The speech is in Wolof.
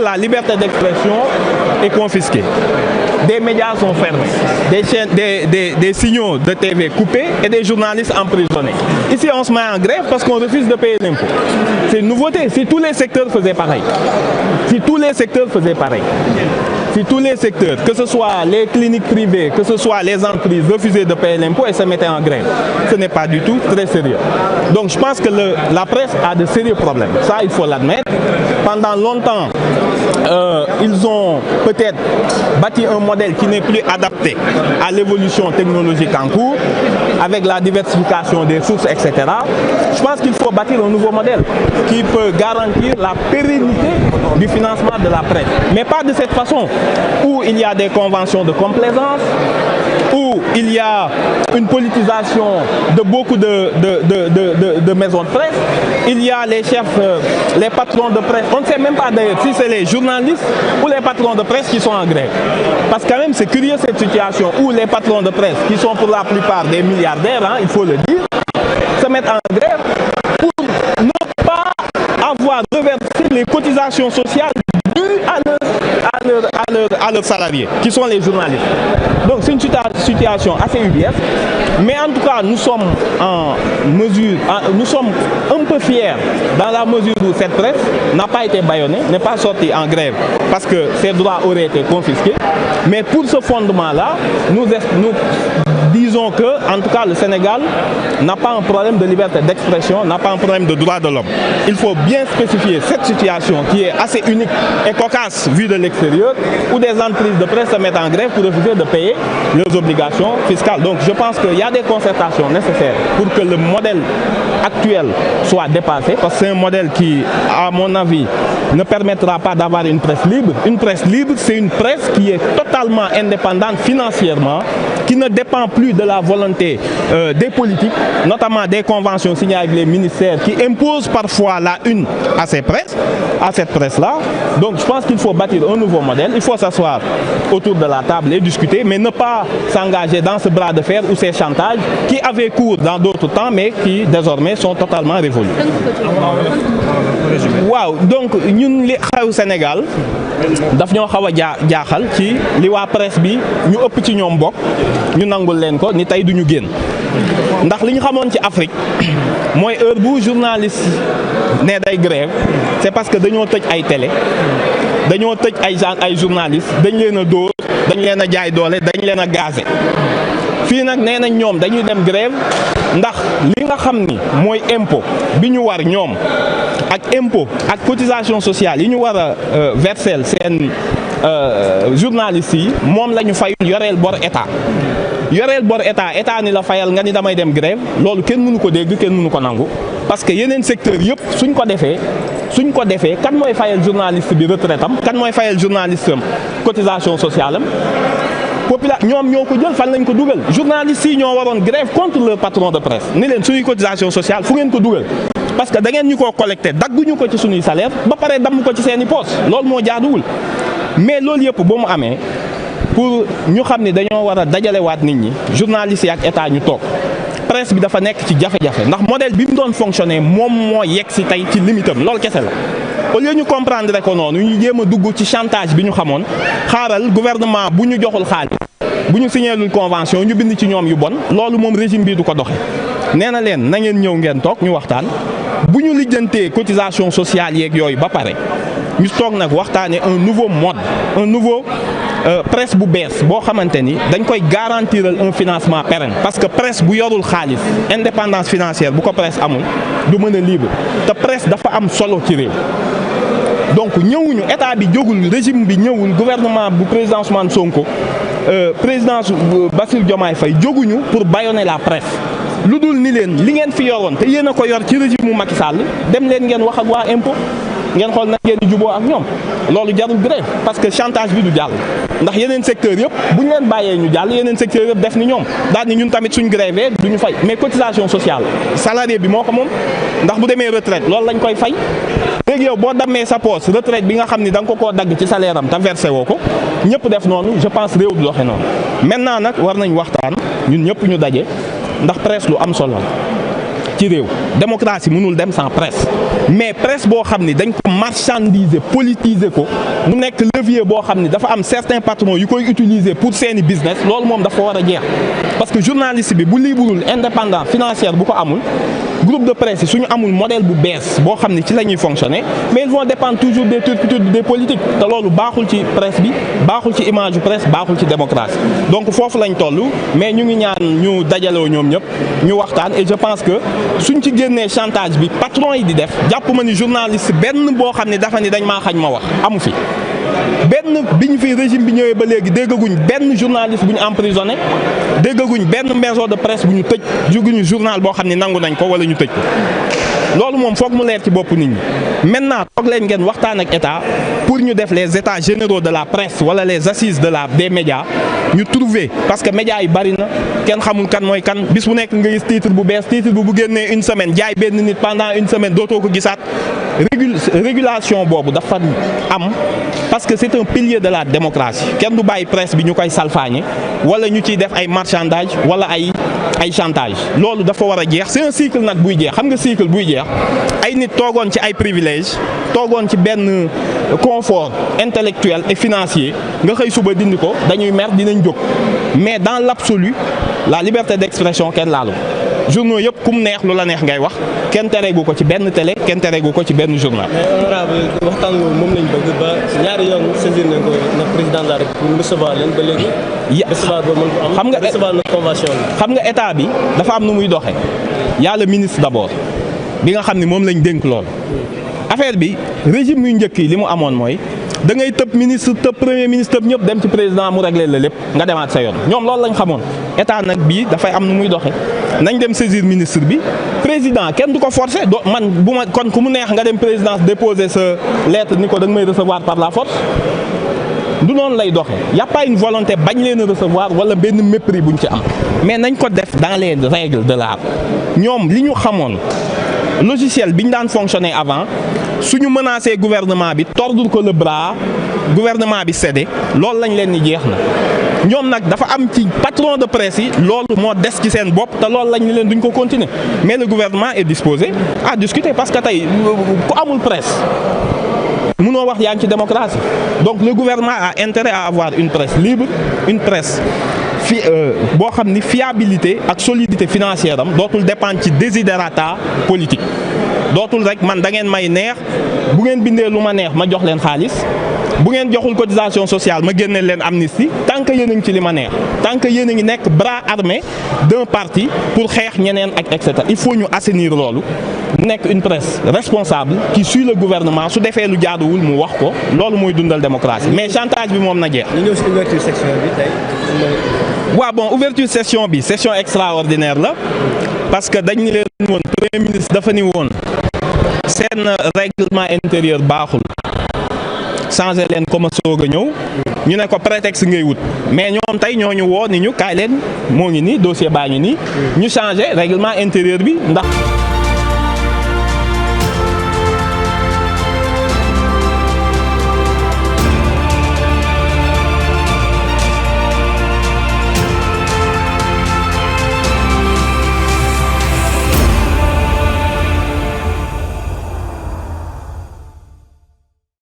la liberté d'expression est confisquée. Des médias sont fermés, des chaînes, des signaux de TV coupés et des journalistes emprisonnés. Ici, on se met en grève parce qu'on refuse de payer l'impôt. C'est une nouveauté. Si tous les secteurs faisaient pareil, si tous les secteurs faisaient pareil, si tous les secteurs, que ce soit les cliniques privées, que ce soit les entreprises, refusaient de payer l'impôt et se mettaient en grève, ce n'est pas du tout très sérieux. Donc je pense que la presse a de sérieux problèmes. Ça, il faut l'admettre. Pendant longtemps, ils ont peut-être bâti un modèle qui n'est plus adapté à l'évolution technologique en cours, avec la diversification des sources, etc. Je pense qu'il faut bâtir un nouveau modèle qui peut garantir la pérennité du financement de la presse. Mais pas de cette façon, où il y a des conventions de complaisance, où il y a une politisation de beaucoup de maisons de presse. Il y a les chefs, les patrons de presse. On ne sait même pas d'ailleurs si c'est les journalistes ou les patrons de presse qui sont en grève. Parce que quand même c'est curieux cette situation où les patrons de presse, qui sont pour la plupart des milliardaires, hein, il faut le dire, se mettent en grève pour ne pas avoir reversé les cotisations sociales dues à leurs salariés, qui sont les journalistes. Donc c'est une situation assez ubuesque, mais en tout cas nous sommes en mesure, nous sommes un peu fiers dans la mesure où cette presse n'a pas été bâillonnée, n'est pas sortie en grève parce que ses droits auraient été confisqués. Mais pour ce fondement-là, nous disons que, en tout cas, le Sénégal n'a pas un problème de liberté d'expression, n'a pas un problème de droits de l'homme. Il faut bien spécifier cette situation qui est assez unique et cocasse vue de l'extérieur, où des entreprises de presse se mettent en grève pour refuser de payer leurs obligations fiscales. Donc je pense qu'il y a des concertations nécessaires pour que le modèle actuel soit dépassé, parce que c'est un modèle qui, à mon avis, ne permettra pas d'avoir une presse libre. Une presse libre, c'est une presse qui est totalement indépendante financièrement, qui ne dépend plus de la volonté des politiques, notamment des conventions signées avec les ministères qui imposent parfois la une à cette presse-là. Donc je pense qu'il faut bâtir un nouveau modèle, il faut s'asseoir autour de la table et discuter, mais ne pas s'engager dans ce bras de fer ou ces chantages qui avaient cours dans d'autres temps, mais qui désormais sont totalement révolus. Waaw, donc ñun li xew Sénégal daf ñoo xaw a jaaxal ci li waa presse bi ñu ëpp ci ñoom bokk ñu nangul leen ko ni tey duñu génn ndax li ñu xamoon ci Afrique mooy heure bu journaliste ne day grève c'est parce que dañoo tëj ay télé, dañoo tëj ay journalistes, dañ leen a dóor, dañ leen a jaay doole, dañ leen a gazé. Fii nag nee nañ ñoom dañuy dem grève ndax li nga xam ni mooy impôt bi ñu war ñoom ak impôt ak cotisation sociale yi ñu war a verser seen journalistes yi moom la ñu fayul yoreel bor état. Yoreel bor état ni la fayal nga ni damay dem grève loolu kenn mënu ko dégg, kenn mënu ko nangu parce que yeneen secteur yëpp suñ ko defee kan mooy fayal journaliste bi retraite am, kan mooy fayal journaliste am cotisation sociale am. ñoom ñoo ko jël fan lañ ko dugal journalistes yi ñoo waroon grève contre le patron de presse ni leen suñuy cotisation sociale fu ngeen ko dugal parce que da ngeen ñu koo collecté dagguñu ko ci suñuy salaire ba pare damm ko ci seeni poche loolu moo jaaduwul. Mais loolu yëpp ba mu amee pour ñu xam ne dañoo war a dajalewaat nit ñi journalistes yi ak état ñu toog presse bi dafa nekk ci jafe-jafe ndax modèle bi mu doon fonctionner moom moo yegg si tey ci limitam loolu kese la. Au lieu ñu comprendre ko noonu ñu jéem a dugg ci chantage bi ñu xamoon xaaral gouvernement bu ñu joxul xaalis bu ñu signéelul convention ñu bind ci ñoom yu bon loolu moom régime bi du ko doxe nee na leen na ngeen ñëw ngeen toog ñu waxtaan bu ñu lijjantee cotisation sociale yeeg yooyu ba pare ñu toog nag waxtaanee un nouveau mode un nouveau presse bu bees boo xamante ni dañ koy garantiral un financement pérenne parce que presse bu yorul xaalis indépendance financière bu ko presse amul du mën a libre te presse dafa am solo ci réew. Donc ñëwuñu état bi jógul régime bi ñëwul gouvernement bu président Ousmane Sonko président Bassirou Diomaye Faye jóguñu pour bâillonner la presse lu dul ni leen li ngeen fi yoroon te yéen a ko yor ci régime mu Macky Sall dem leen ngeen wax ak waa impôt ngeen xool na ngeen di juboo ak ñoom loolu jarul grève parce que chantage bi du jàll ndax yeneen secteur yëpp bu ñu leen bàyyee ñu jàll yeneen secteur yëpp def ni ñoom daal ni ñun tamit suñ grévé du ñu fay mais cotisation sociale salarié bi moo ko moom ndax bu demee retraite loolu lañ koy fay léegi yow boo dammee sa poste retraite bi nga xam ni da nga ko koo dagg ci salaire am te versé woo ko ñëpp def noonu je pense réew du doxe noonu maintenant nag war nañ waxtaan ñun ñëpp ñu daje ndax presse lu am solo la ci réew démocratie mënul dem sans presse mais presse boo xam ni dañ ko marchandiser politiser ko mu nekk levier boo xam ni dafa am certains patrons yu koy utiliser pour seeni business loolu moom dafa war a jeex parce que journaliste bi bu libreul indépendant financière bu ko amul groupe de presse yi suñu amul modèle bu bees boo xam ni ci la ñuy fonctionner mais ils vont dépendre toujours des turpitudes des politiques te loolu baaxul ci presse bi baaxul ci image du presse baaxul ci démocratie donc foofu lañ toll mais ñu ngi ñaan ñu dajaloo ñoom ñëpp ñu waxtaan et je pense que suñ ci génnee chantage bi patron yi di def jàpp ma ni journaliste benn boo xam ne dafa ni dañ maa xañ ma wax amu fi benn bi ñu fi régime bi ñëwee ba léegi déggaguñ benn journaliste bu ñu emprisonné déggaguñ benn maison de presse bu ñu tëj juguñu journal boo xam ne nangu nañ ko wala ñu tëj ko loolu moom foog mu leer ci bopp nit ñi maintenant toog leen ngeen waxtaan ak état pour ñu def les états généraux de la presse wala les assises des médias ñu trouver parce que médias yi bari na kenn xamul kan mooy kan bis bu nekk nga gis titre bu bees titre bu génnee une semaine jaay benn nit pendant une semaine dootoo ko gisaat régulation boobu dafa am parce que c'est un pilier de la démocratie kenn du bàyyi presse bi ñu koy salfaañe wala ñu ciy def ay marchandage wala ay chantage loolu dafa war a jeex c'est un cycle nag buy jeex xam nga cycle buy jeex ay nit toogoon ci ay privilèges toogoon ci benn confort intellectuel et financier nga xëy suba dindi ko dañuy mer dinañ jóg mais dans l'absolu la liberté d'expression kenn laalu journaux yëpp kum neex lu la neex ngay wax kenn tereegu ko ci benn télé kenn tereegu ko ci benn journal. mais honorable waxtaan nga moom lañ bëgg ba ñaari yoon saisir nañ ko na président de la République pour recevoir leen ba léegi. recevoir ba mën ko am. xam nga recevoir na convention bi. xam nga état bi dafa am nu muy doxee y'a le ministre d'abord bi nga xam ni moom lañ dénk lool affaire bi régime yu njëkk yi li mu amoon mooy da ngay tëb ministre tëb premier ministre tëb ñëpp dem ci président mu régler la lépp nga demaat sa yoon ñoom loolu lañ xamoon état nag bii dafay am nu muy doxee nañ dem saisir ministre bi président kenn du ko forcer do man bu ma kon ku mu neex nga dem présidence déposer sa lettre ni ko da nga may recevoir par la force du noonu lay doxee y a pas une volonté bañ leen a recevoir wala benn mépris buñ ci am mais nañ ko def dans les règles de l'art ñoom li ñu xamoon logiciel bi ñu daan fonctionner avant suñu menacé gouvernement bi tordre ko le bras gouvernement bi cédé loolu lañ leen ni jeex na ñoom nag dafa am ci patron de presse yi loolu moo des ci seen bopp te loolu lañ ni leen duñ ko continuer mais le gouvernement est disposé à discuter parce que tey ku amul presse mënoo wax yaa ngi ci démocratie donc le gouvernement a intérêt à avoir une presse libre une presse boo xam ni fiabilité ak solidité financière am dootul dépendre ci désiderata politique dootul rek man da ngeen may neex bu ngeen bindee lu ma neex ma jox leen xaalis bu ngeen joxul cotisation sociale ma génneel leen amnistie tant que yéen a ngi ci li ma neex tant que yéen a ngi nekk bras armé d'un parti pour xeex ñeneen ak et cetera il faut ñu assainir loolu nekk une presse responsable qui suit le gouvernement su defee lu jaaduwul mu wax ko loolu mooy dundal démocratie mais chantage bi moom na jeex. ñu ñëw ci ouverture section bi tey. waaw bon ouverture session bi session extraordinaire la parce que dañ leen woon premier ministre dafa ni woon seen règlement intérieur baaxul changer leen comme soog a ñëw ñu ne ko prétexte ngay wut mais ñoom tey ñoo ñu woo ni ñu kaay leen moo ngi nii dossier baa ngi nii ñu changer règlement intérieur bi ndax.